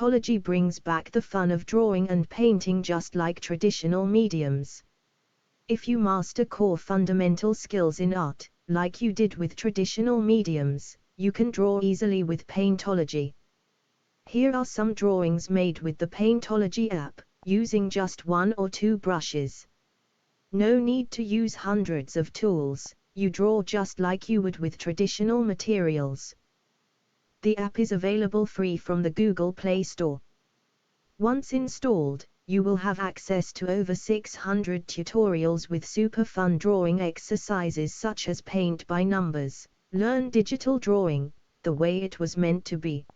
Paintology brings back the fun of drawing and painting just like traditional mediums. If you master core fundamental skills in art, like you did with traditional mediums, you can draw easily with Paintology. Here are some drawings made with the Paintology app, using just 1 or 2 brushes. No need to use hundreds of tools, you draw just like you would with traditional materials. The app is available free from the Google Play Store. Once installed, you will have access to over 600 tutorials with super fun drawing exercises such as paint by numbers, learn digital drawing, the way it was meant to be,